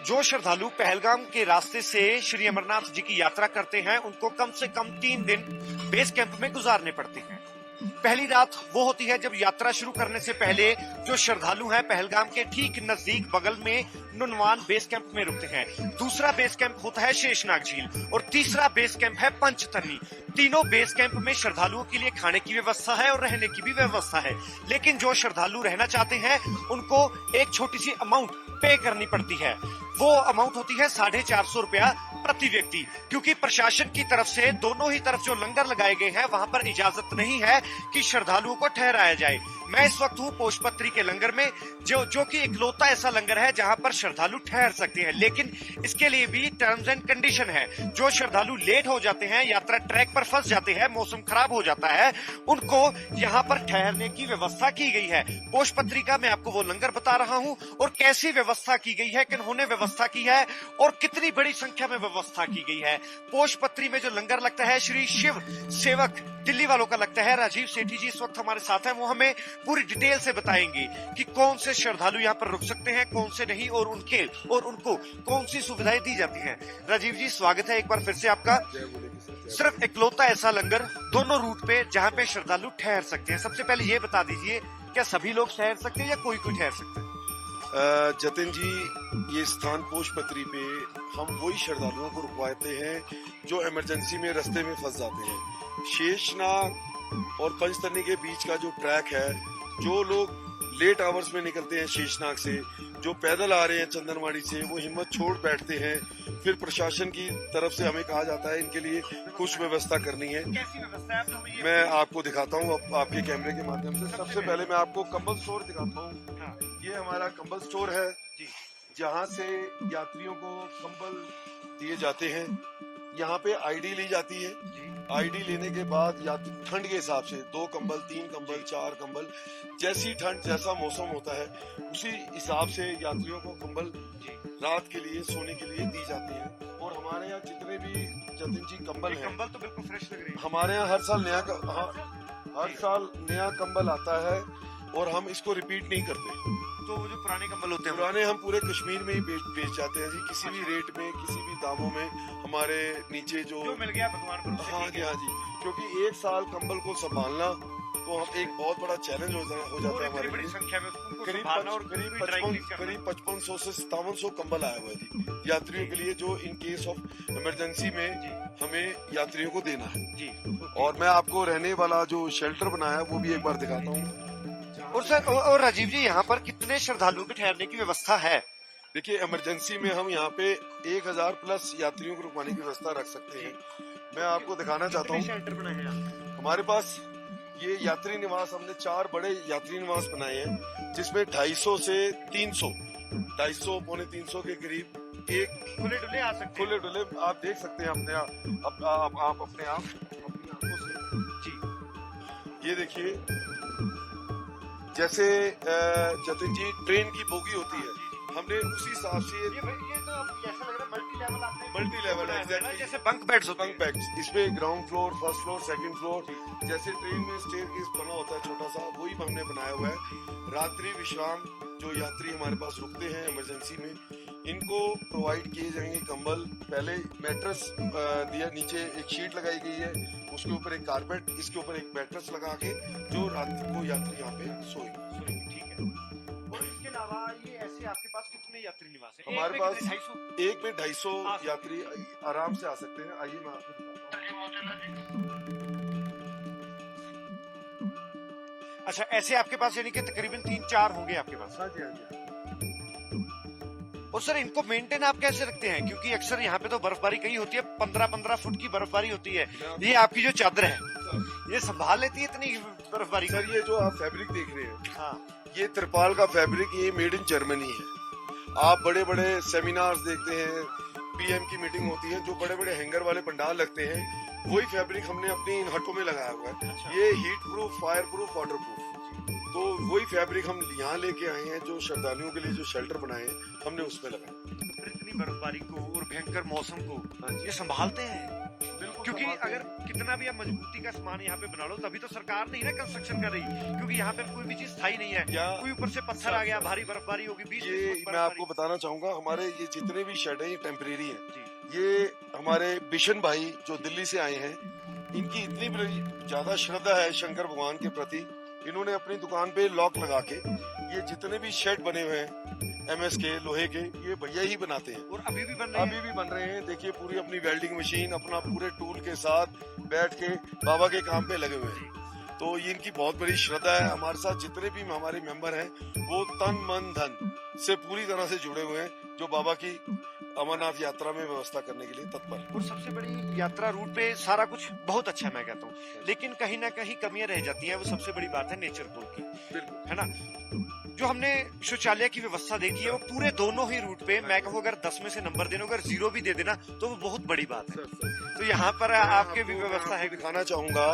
जो श्रद्धालु पहलगाम के रास्ते से श्री अमरनाथ जी की यात्रा करते हैं उनको कम से कम 3 दिन बेस कैंप में गुजारने पड़ते हैं। पहली रात वो होती है जब यात्रा शुरू करने से पहले जो श्रद्धालु हैं पहलगाम के ठीक नजदीक बगल में नुनवान बेस कैंप में रुकते हैं। दूसरा बेस कैंप होता है शेषनाग झील और तीसरा बेस कैंप है पंचतनी। तीनों बेस कैंप में श्रद्धालुओं के लिए खाने की व्यवस्था है और रहने की भी व्यवस्था है, लेकिन जो श्रद्धालु रहना चाहते हैं उनको एक छोटी सी अमाउंट पे करनी पड़ती है। वो अमाउंट होती है 450 रुपया प्रति व्यक्ति, क्योंकि प्रशासन की तरफ से दोनों ही तरफ जो लंगर लगाए गए हैं वहां पर इजाजत नहीं है कि श्रद्धालुओं को ठहराया जाए। मैं इस वक्त हूँ पोषपत्री के लंगर में, जो कि इकलौता ऐसा लंगर है जहां पर श्रद्धालु ठहर सकते हैं, लेकिन इसके लिए भी टर्म्स एंड कंडीशन है। जो श्रद्धालु लेट हो जाते हैं, यात्रा ट्रैक पर फंस जाते हैं, मौसम खराब हो जाता है, उनको यहाँ पर ठहरने की व्यवस्था की गई है। पोषपत्री का मैं आपको वो लंगर बता रहा हूँ और कैसी व्यवस्था की गई है, किन्होंने व्यवस्था की है और कितनी बड़ी संख्या में व्यवस्था की गई है। पोषपत्री में जो लंगर लगता है श्री शिव सेवक दिल्ली वालों का लगता है, राजीव सेठी जी इस वक्त हमारे साथ हैं। वो हमें पूरी डिटेल से बताएंगे कि कौन से श्रद्धालु यहाँ पर रुक सकते हैं, कौन से नहीं, और उनको कौन सी सुविधाएं दी जाती हैं। राजीव जी स्वागत है एक बार फिर से आपका। सिर्फ इकलौता ऐसा लंगर दोनों रूट पे जहाँ पे श्रद्धालु ठहर सकते हैं। सबसे पहले ये बता दीजिए, क्या सभी लोग ठहर सकते हैं या कोई ठहर सकता है? जतिन जी, ये स्थान पोषपत्री पे हम वही श्रद्धालुओं को रुकवाते हैं जो इमरजेंसी में रास्ते में फंस जाते हैं। शेषनाग और पंचतनी के बीच का जो ट्रैक है, जो लोग लेट आवर्स में निकलते हैं शेषनाग से, जो पैदल आ रहे हैं चंदनवाड़ी से, वो हिम्मत छोड़ बैठते हैं। फिर प्रशासन की तरफ से हमें कहा जाता है इनके लिए कुछ व्यवस्था करनी है। कैसी व्यवस्था है? तो मैं आपको दिखाता हूँ आपके कैमरे के माध्यम से। सबसे पहले मैं आपको कंबल स्टोर दिखाता हूँ। हाँ। ये हमारा कंबल स्टोर है जी, जहाँ से यात्रियों को कंबल दिए जाते हैं। यहाँ पे आईडी ली जाती है। आईडी लेने के बाद यात्री ठंड के हिसाब से 2 कंबल, 3 कंबल, 4 कंबल, जैसी ठंड जैसा मौसम होता है उसी हिसाब से यात्रियों को कंबल रात के लिए सोने के लिए दी जाती है। और हमारे यहाँ जितने भी जतिन जी कंबल हैं, कंबल तो बिल्कुल फ्रेश लग रही है। हमारे यहाँ हर साल नया कंबल आता है और हम इसको रिपीट नहीं करते। तो वो जो पुराने कंबल होते हैं, पुराने हम पूरे कश्मीर में ही बेच जाते हैं जी, किसी भी रेट में, किसी भी दामों में। हमारे नीचे जो मिल गया भगवान को। हाँ जी, क्योंकि 1 साल कंबल को संभालना तो हम एक बहुत बड़ा चैलेंज हो जाता है हमारे बड़ी लिए। संख्या में करीब 5500 से 5700 कंबल आया हुआ है जी यात्रियों के लिए, जो इन केस ऑफ इमरजेंसी में हमें यात्रियों को देना है जी। और मैं आपको रहने वाला जो शेल्टर बनाया है वो भी एक बार दिखाता हूँ। और सर और राजीव जी, यहाँ पर कितने श्रद्धालुओं के ठहरने की व्यवस्था है? देखिए, इमरजेंसी में हम यहाँ पे 1000 प्लस यात्रियों को रुकवाने की व्यवस्था रख सकते हैं। मैं आपको दिखाना चाहता हूँ। शेल्टर बनाए हैं हमारे पास ये यात्री निवास, हमने 4 बड़े यात्री निवास बनाए हैं, जिसमें 250 से 300, 250 पौने 300 के करीब एक खुले डुले आ सकते हैं। खुले डुले आप देख सकते हैं अपने आप अपनी आंखों से जी। ये देखिए, जैसे जतिन जी ट्रेन की बोगी होती है, हमने उसी हिसाब से ये तो अब ऐसा लग रहा है मल्टी लेवल है exactly, जैसे बंक बेड्स होते हैं। बंक बेड्स, इसमें ground floor, first floor, second floor, जैसे ट्रेन में स्टेयरकेस बना होता है छोटा सा, वही हमने बनाया हुआ है। रात्रि विश्राम जो यात्री हमारे पास रुकते हैं इमरजेंसी में, इनको प्रोवाइड किए जाएंगे कंबल। पहले मैट्रेस दिया, नीचे एक शीट लगाई गई है, उसके ऊपर एक कारपेट, इसके ऊपर एक मैट्रेस लगा के जो रात को यात्री यहाँ पे सोएंगे। ठीक है। और इसके अलावा ये ऐसे आपके पास कितने यात्री निवास हैं? हमारे पास 250 एक में 250 यात्री आराम से आ सकते हैं। आइए मैं आपको दिखाता हूँ। अच्छा, ऐसे आपके पास यानी कि तकरीबन 3-4 होंगे आपके पास। हाँ जी। और सर, इनको मेंटेन आप कैसे रखते हैं? क्योंकि अक्सर यहाँ पे तो बर्फबारी कई होती है, 15-15 फुट की बर्फबारी होती है। ये आपकी जो चादर है ये संभाल लेती है इतनी बर्फबारी? सर, ये जो आप फैब्रिक देख रहे हैं, हाँ, ये त्रिपाल का फैब्रिक, ये मेड इन जर्मनी है। आप बड़े बड़े सेमिनार्स देखते हैं, पीएम की मीटिंग होती है, जो बड़े बड़े हैंगर वाले पंडाल लगते हैं, वही फैब्रिक हमने अपनी इन हटों में लगाया हुआ है। अच्छा। ये heat proof, fire proof, water proof, तो वही फैब्रिक हम यहाँ लेके आए हैं। जो श्रद्धालुओं के लिए जो शेल्टर बनाए हैं, हमने उसमें लगाया। इतनी बर्फबारी को और भयंकर मौसम को ये संभालते हैं? बिल्कुल क्योंकि अगर कितना भी आप मजबूती का सामान यहाँ पे बना लो, तभी तो सरकार नहीं ना कंस्ट्रक्शन कर रही, क्योंकि यहाँ पे कोई भी चीज स्थायी नहीं है। कोई ऊपर से पत्थर आ गया, भारी बर्फबारी होगी, बीच ये मैं आपको बताना चाहूंगा, हमारे ये जितने भी शेड है ये टेम्परेरी है। ये हमारे बिशन भाई जो दिल्ली से आए हैं, इनकी इतनी बड़ी ज्यादा श्रद्धा है शंकर भगवान के प्रति, इन्होंने अपनी दुकान पे लॉक लगा के ये जितने भी शेड बने हुए हैं एमएस के लोहे के, ये भैया ही बनाते हैं और अभी भी बन रहे हैं। देखिए पूरी अपनी वेल्डिंग मशीन, अपना पूरे टूल के साथ बैठ के बाबा के काम पे लगे हुए हैं। तो ये इनकी बहुत बड़ी श्रद्धा है। हमारे साथ जितने भी हमारे मेंबर हैं वो तन मन धन से पूरी तरह से जुड़े हुए हैं, जो बाबा की अमरनाथ यात्रा में व्यवस्था करने के लिए तत्पर। और सबसे बड़ी यात्रा रूट पे सारा कुछ बहुत अच्छा है मैं कहता हूँ, लेकिन कहीं ना कहीं कमियां रह जाती हैं। वो सबसे बड़ी बात है नेचर पुल की, है ना। जो हमने शौचालय की व्यवस्था देखी है वो पूरे दोनों ही रूट पे, मैं कहूँ अगर 10 में से नंबर देना, अगर 0 भी दे देना तो वो बहुत बड़ी बात है। तो यहाँ पर आपके भी व्यवस्था है। दिखाना चाहूंगा,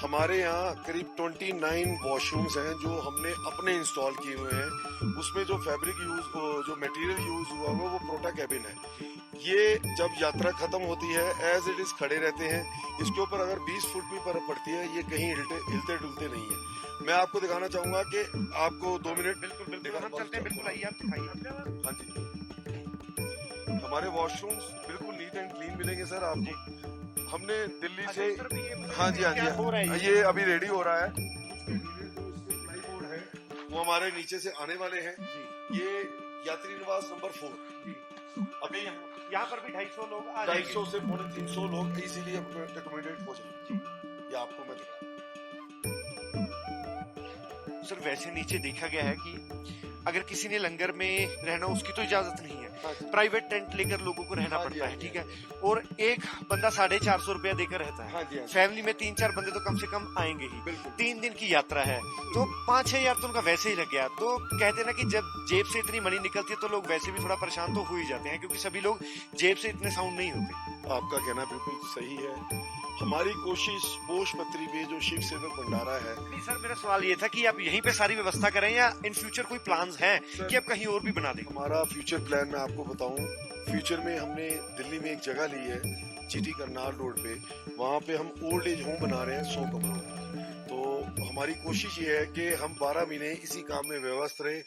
हमारे यहाँ करीब 29 वॉशरूम्स हैं जो हमने अपने इंस्टॉल किए हुए हैं। उसमें जो फैब्रिक यूज, जो मटेरियल यूज हुआ वो प्रोटा कैबिन है। ये जब यात्रा खत्म होती है एज इट इज खड़े रहते हैं। इसके ऊपर अगर 20 फुट भी बर्फ पड़ती है ये कहीं हिलते डुलते नहीं है। मैं आपको दिखाना चाहूंगा कि आपको 2 मिनट बिल्कुल हम चलते हैं, बिल्कुल आइए आप दिखाइए। हाँ जी, हमारे वॉशरूम्स बिल्कुल नीट एंड क्लीन मिलेंगे सर आपको। हमने दिल्ली से, हाँ जी, ये अभी रेडी हो रहा है। प्लाई बोर्ड है वो हमारे नीचे से आने वाले हैं। ये यात्री निवास नंबर 4। अभी यहाँ पर भी 250 लोग, 250 से 350 लोग इजीली अकोमोडेट हो जाएंगे। ये आपको मैं दिखा सर। वैसे नीचे देखा गया है कि अगर किसी ने लंगर में रहना, उसकी तो इजाजत नहीं है। प्राइवेट टेंट लेकर लोगों को रहना पड़ता है, ठीक है। और एक बंदा 450 रुपया देकर रहता है। फैमिली में 3-4 बंदे तो कम से कम आएंगे ही। 3 दिन की यात्रा है तो 5-6 हजार तो उनका वैसे ही लग गया। तो कहते हैं ना कि जब जेब से इतनी मनी निकलती है तो लोग वैसे भी थोड़ा परेशान तो हो ही जाते हैं, क्योंकि सभी लोग जेब से इतने साउंड नहीं होते। आपका कहना बिल्कुल सही है। हमारी कोशिश पोष पत्री पे जो शिव सेवक भंडारा है। नहीं सर, मेरा सवाल ये था कि आप यहीं पे सारी व्यवस्था करें या इन फ्यूचर कोई प्लान्स हैं कि आप कहीं और भी बना दें? हमारा फ्यूचर प्लान मैं आपको बताऊं, फ्यूचर में हमने दिल्ली में एक जगह ली है जीटी करनाल रोड पे। वहाँ पे हम ओल्ड एज होम बना रहे हैं 100 कमरों का। तो हमारी कोशिश ये है कि हम 12 महीने इसी काम में व्यस्त रहे।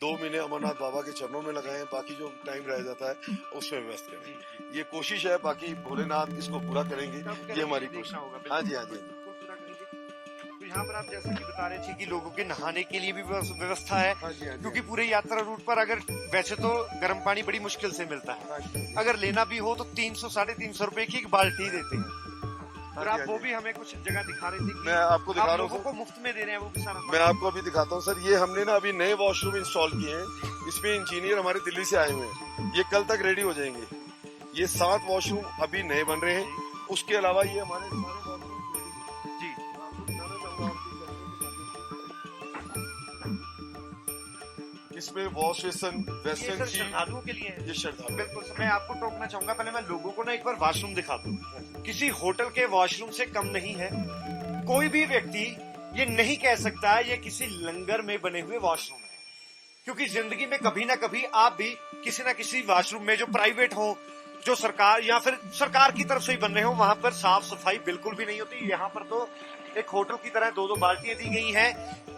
2 महीने अमरनाथ बाबा के चरणों में लगाएं, बाकी जो टाइम रह जाता है उसमें व्यस्त करें। ये कोशिश है, बाकी भोलेनाथ इसको पूरा करेंगे। ये हमारी कोशिश होगा। हाँ जी, हाँ जी। तो यहाँ पर आप जैसे कि बता रहे थे कि लोगों के नहाने के लिए भी व्यवस्था है, क्योंकि पूरे यात्रा रूट पर अगर वैसे तो गर्म पानी बड़ी मुश्किल से मिलता है, अगर लेना भी हो तो 300-350 रुपए की एक बाल्टी देते हैं। और आप वो भी हमें कुछ जगह दिखा रहे थे कि मैं आपको दिखा रहा हूँ, को मुफ्त में दे रहे हैं वो भी सारा। मैं आपको अभी दिखाता हूँ सर। ये हमने ना अभी नए वॉशरूम इंस्टॉल किए हैं। इसमें इंजीनियर हमारे दिल्ली से आए हुए हैं, ये कल तक रेडी हो जाएंगे। ये 7 वॉशरूम अभी नए बन रहे हैं। उसके अलावा ये हमारे जी इसमें वॉश बेसिन, वेस्टर्न श्रद्धालुओं के लिए है। ये श्रद्धालु बिल्कुल सर, मैं आपको टोकना चाहूंगा, पहले मैं लोगों को ना एक बार वॉशरूम दिखा दूं। किसी होटल के वॉशरूम से कम नहीं है। कोई भी व्यक्ति ये नहीं कह सकता है ये किसी लंगर में बने हुए वॉशरूम है, क्योंकि जिंदगी में कभी ना कभी आप भी किसी ना किसी वॉशरूम में, जो प्राइवेट हो, जो सरकार या फिर सरकार की तरफ से ही बन रहे हो, वहां पर साफ सफाई बिल्कुल भी नहीं होती। यहाँ पर तो एक होटल की तरह 2-2 बाल्टियां दी गई हैं,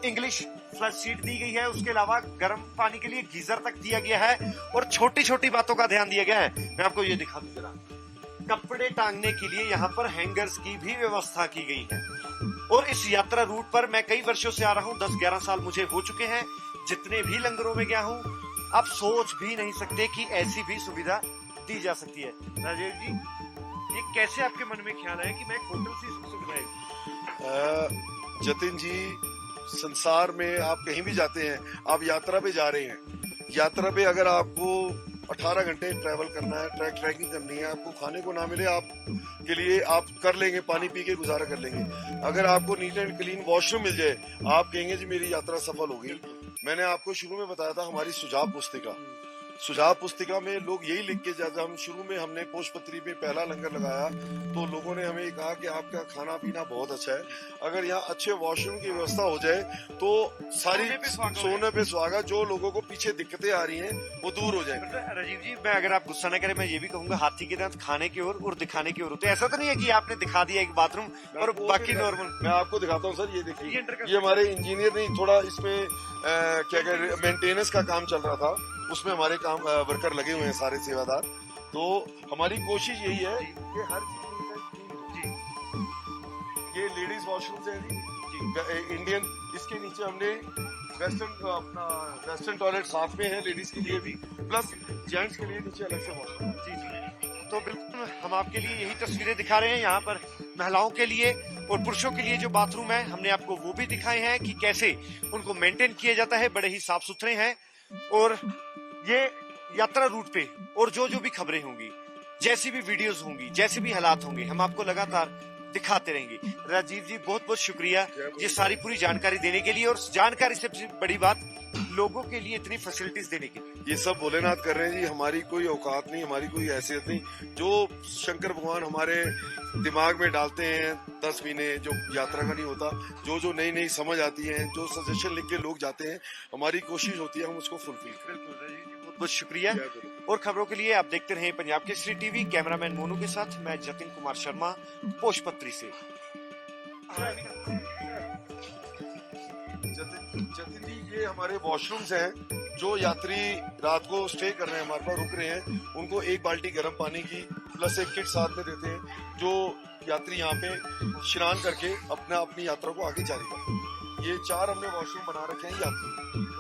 इंग्लिश फ्लश सीट दी गई है, उसके अलावा गर्म पानी के लिए गीजर तक दिया गया है, और छोटी छोटी बातों का ध्यान दिया गया है। मैं आपको ये दिखा दूं जरा, कपड़े टांगने के लिए यहाँ पर हैंगर्स की भी व्यवस्था की गई है। और इस यात्रा रूट पर मैं कई वर्षों से आ रहा हूँ, 10-11 साल मुझे हो चुके हैं। जितने भी लंगरों में गया हूँ, आप सोच भी नहीं सकते कि ऐसी भी सुविधा दी जा सकती है। राजेश जी, ये कैसे आपके मन में ख्याल है कि मैं एक होटल से सुविधाएं? जतिन जी, संसार में आप कहीं भी जाते हैं, आप यात्रा पे जा रहे हैं। यात्रा पे अगर आपको 18 घंटे ट्रैवल करना है, ट्रैकिंग करनी है, आपको खाने को ना मिले, आप के लिए आप कर लेंगे, पानी पी के गुजारा कर लेंगे। अगर आपको नीट एंड क्लीन वॉशरूम मिल जाए, आप कहेंगे जी मेरी यात्रा सफल होगी। मैंने आपको शुरू में बताया था हमारी सुझाव पुस्तिका, सुझाव पुस्तिका में लोग यही लिख के जब हम शुरू में हमने पोषपत्री में पहला लंगर लगाया तो लोगों ने हमें कहा कि आपका खाना पीना बहुत अच्छा है, अगर यहाँ अच्छे वॉशरूम की व्यवस्था हो जाए तो सारी सोने पे सुहागा जो लोगों को पीछे दिक्कतें आ रही हैं वो दूर हो जाए। राजीव जी, मैं अगर आप गुस्सा न करें, मैं ये भी कहूंगा हाथी के दांत खाने की ओर और दिखाने की ओर, तो ऐसा तो नहीं है कि आपने दिखा दिया एक बाथरूम और बाकी नॉर्मल। मैं आपको दिखाता हूँ सर, ये देखिए, ये ये हमारे इंजीनियर ने थोड़ा इसमें क्या कहते मेंटेनेंस का काम चल रहा था, उसमें हमारे काम वर्कर लगे हुए हैं सारे सेवादार। तो हमारी कोशिश यही है कि हर चीज, ये लेडीज वॉशरूम है जी इंडियन, इसके नीचे हमने वेस्टर्न टॉयलेट साथ में है लेडीज के लिए भी, प्लस जेंट्स के लिए नीचे अलग से वॉशरूम। जी। तो बिल्कुल हम आपके लिए यही तस्वीरें दिखा रहे हैं, यहाँ पर महिलाओं के लिए और पुरुषों के लिए जो बाथरूम है हमने आपको वो भी दिखाए हैं कि कैसे उनको मेंटेन किया जाता है, बड़े ही साफ सुथरे हैं। और ये यात्रा रूट पे और जो जो भी खबरें होंगी, जैसी भी वीडियोस होंगी, जैसे भी हालात होंगे, हम आपको लगातार दिखाते रहेंगे। राजीव जी, बहुत बहुत शुक्रिया ये सारी पूरी जानकारी देने के लिए, और जानकारी से बड़ी बात लोगों के लिए इतनी फैसिलिटीज देने की। ये सब भोलेनाथ कर रहे हैं जी, हमारी कोई औकात नहीं, हमारी कोई हैसियत नहीं। जो शंकर भगवान हमारे दिमाग में डालते हैं 10 महीने जो यात्रा का नहीं होता, जो नई नई समझ आती है, जो सजेशन लिख के लोग जाते हैं, हमारी कोशिश होती है हम उसको फुलफिल करें। बहुत बहुत शुक्रिया। और खबरों के लिए आप देखते रहे पंजाब केसरी टीवी। कैमरामैन मोनू के साथ मैं जतिन कुमार शर्मा, पोषपत्री से। जतिन जी, ये हमारे वॉशरूम्स हैं, जो यात्री रात को स्टे कर रहे हैं, हमारे पास रुक रहे हैं, उनको एक बाल्टी गर्म पानी की प्लस एक किट साथ में देते हैं, जो यात्री यहाँ पे स्नान करके अपनी यात्रा को आगे जारी करें। ये 4 हमने वॉशरूम बना रखे हैं यात्री।